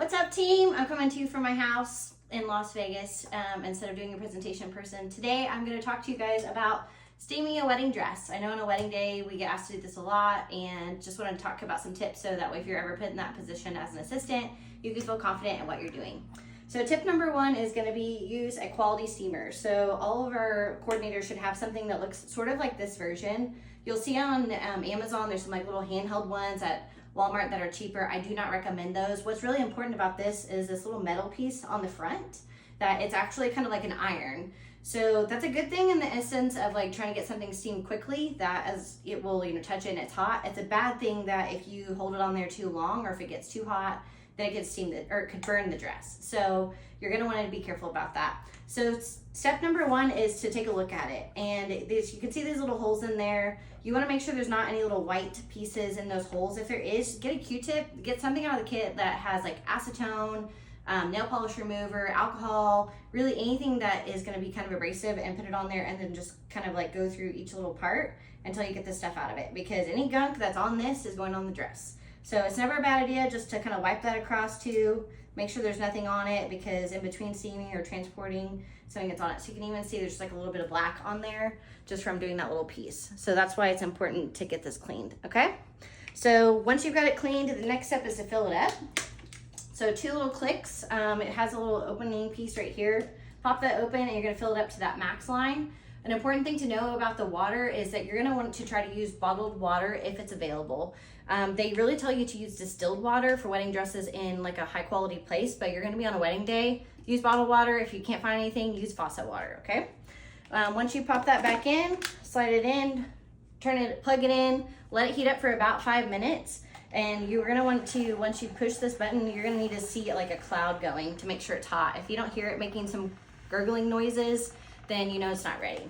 What's up, team? I'm coming to you from my house in Las Vegas instead of doing a presentation in person. Today, I'm going to talk to you guys about steaming a wedding dress. I know on a wedding day, we get asked to do this a lot, and just want to talk about some tips so that way if you're ever put in that position as an assistant, you can feel confident in what you're doing. So tip number one is going to be use a quality steamer. So all of our coordinators should have something that looks sort of like this version. You'll see on Amazon, there's some like little handheld ones at Walmart that are cheaper. I do not recommend those. What's really important about this is this little metal piece on the front that it's actually kind of like an iron. So that's a good thing in the essence of like trying to get something steamed quickly, that as it will, touch it and it's hot. It's a bad thing that if you hold it on there too long or if it gets too hot, then it could steam or it could burn the dress. So you're gonna wanna be careful about that. So step number one is to take a look at it. And you can see these little holes in there. You wanna make sure there's not any little white pieces in those holes. If there is, get a Q-tip, get something out of the kit that has like acetone, nail polish remover, alcohol, really anything that is gonna be kind of abrasive, and put it on there and then just kind of like go through each little part until you get the stuff out of it, because any gunk that's on this is going on the dress. So it's never a bad idea just to kind of wipe that across too, make sure there's nothing on it, because in between steaming or transporting, something gets on it. So you can even see there's like a little bit of black on there just from doing that little piece. So that's why it's important to get this cleaned, okay? So once you've got it cleaned, the next step is to fill it up. So 2 little clicks, it has a little opening piece right here. Pop that open and you're gonna fill it up to that max line. An important thing to know about the water is that you're gonna want to try to use bottled water if it's available. They really tell you to use distilled water for wedding dresses in like a high quality place, but you're gonna be on a wedding day, use bottled water. If you can't find anything, use faucet water, okay? Once you pop that back in, slide it in, plug it in, let it heat up for about 5 minutes. And you're gonna want to, once you push this button, you're gonna need to see like a cloud going to make sure it's hot. If you don't hear it making some gurgling noises, then you know it's not ready.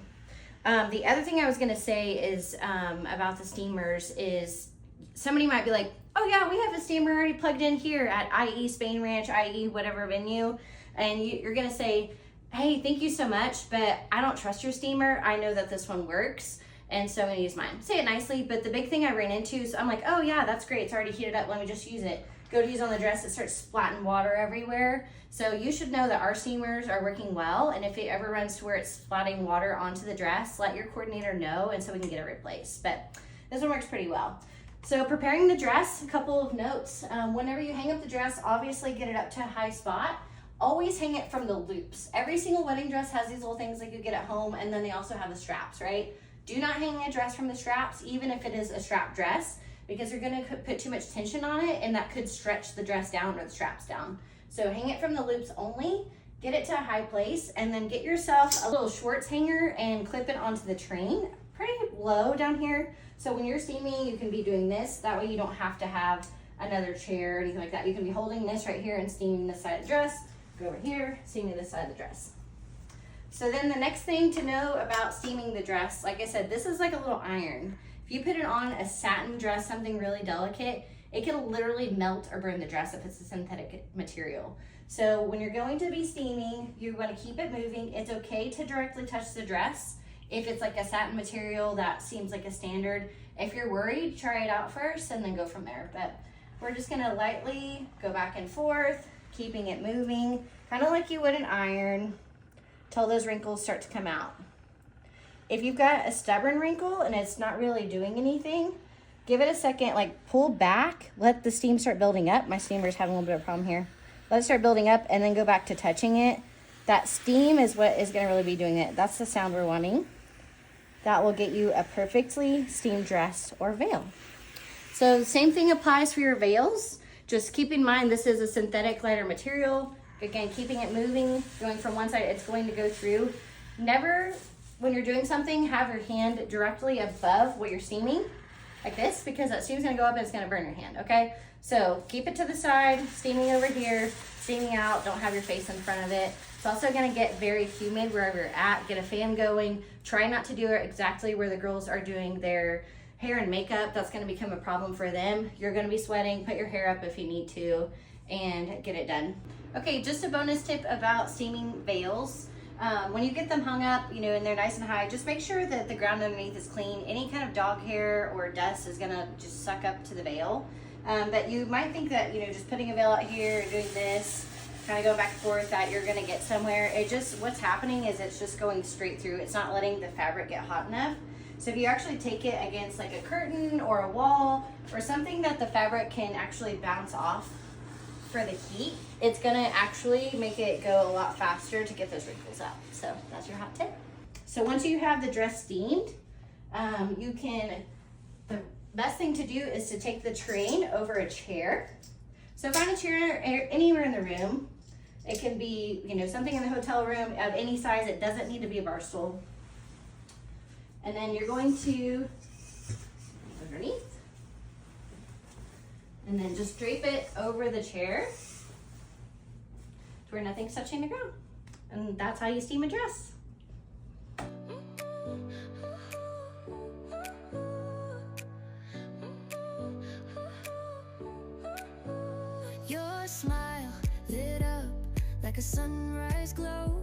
The other thing I was gonna say is about the steamers is somebody might be like, oh yeah, we have a steamer already plugged in here at IE Spain Ranch, IE whatever venue. And you're gonna say, hey, thank you so much, but I don't trust your steamer. I know that this one works, and so I'm gonna use mine. Say it nicely, but the big thing I ran into, so I'm like, oh yeah, that's great, it's already heated up, let me just use it. Go to use on the dress, it starts splatting water everywhere. So you should know that our steamers are working well, and if it ever runs to where it's splatting water onto the dress, let your coordinator know, and so we can get it replaced. But this one works pretty well. So preparing the dress, a couple of notes. Whenever you hang up the dress, obviously get it up to a high spot. Always hang it from the loops. Every single wedding dress has these little things like you get at home, and then they also have the straps, right? Do not hang a dress from the straps, even if it is a strap dress, because you're gonna put too much tension on it, and that could stretch the dress down or the straps down. So hang it from the loops only, get it to a high place, and then get yourself a little Schwartz hanger and clip it onto the train, pretty low down here. So when you're steaming, you can be doing this. That way you don't have to have another chair or anything like that. You can be holding this right here and steaming this side of the dress, go over here, steaming this side of the dress. So then the next thing to know about steaming the dress, like I said, this is like a little iron. If you put it on a satin dress, something really delicate, it can literally melt or burn the dress if it's a synthetic material. So when you're going to be steaming, you want to keep it moving. It's okay to directly touch the dress if it's like a satin material that seems like a standard. If you're worried, try it out first and then go from there. But we're just gonna lightly go back and forth, keeping it moving, kind of like you would an iron, till those wrinkles start to come out. If you've got a stubborn wrinkle and it's not really doing anything, give it a second, like pull back, let the steam start building up. My steamer's having a little bit of a problem here. Let it start building up and then go back to touching it. That steam is what is gonna really be doing it. That's the sound we're wanting. That will get you a perfectly steamed dress or veil. So the same thing applies for your veils. Just keep in mind, this is a synthetic lighter material. Again, keeping it moving, going from one side, it's going to go through. Never, when you're doing something, have your hand directly above what you're steaming, like this, because that steam's gonna go up and it's gonna burn your hand, okay? So keep it to the side, steaming over here, steaming out, don't have your face in front of it. It's also gonna get very humid wherever you're at. Get a fan going. Try not to do it exactly where the girls are doing their hair and makeup. That's gonna become a problem for them. You're gonna be sweating, put your hair up if you need to, and get it done. Okay, just a bonus tip about steaming veils. When you get them hung up, and they're nice and high, just make sure that the ground underneath is clean. Any kind of dog hair or dust is gonna just suck up to the veil. But you might think that, you know, just putting a veil out here and doing this, kind of going back and forth, that you're gonna get somewhere. It just, what's happening is it's just going straight through. It's not letting the fabric get hot enough. So if you actually take it against like a curtain or a wall or something that the fabric can actually bounce off for the heat, it's gonna actually make it go a lot faster to get those wrinkles out. So that's your hot tip. So once you have the dress steamed, the best thing to do is to take the train over a chair. So find a chair anywhere in the room. It can be, you know, something in the hotel room of any size. It doesn't need to be a bar stool. And then you're going to underneath, and then just drape it over the chair to where nothing's touching the ground. And that's how you steam a dress. Your smile lit up like a sunrise glow.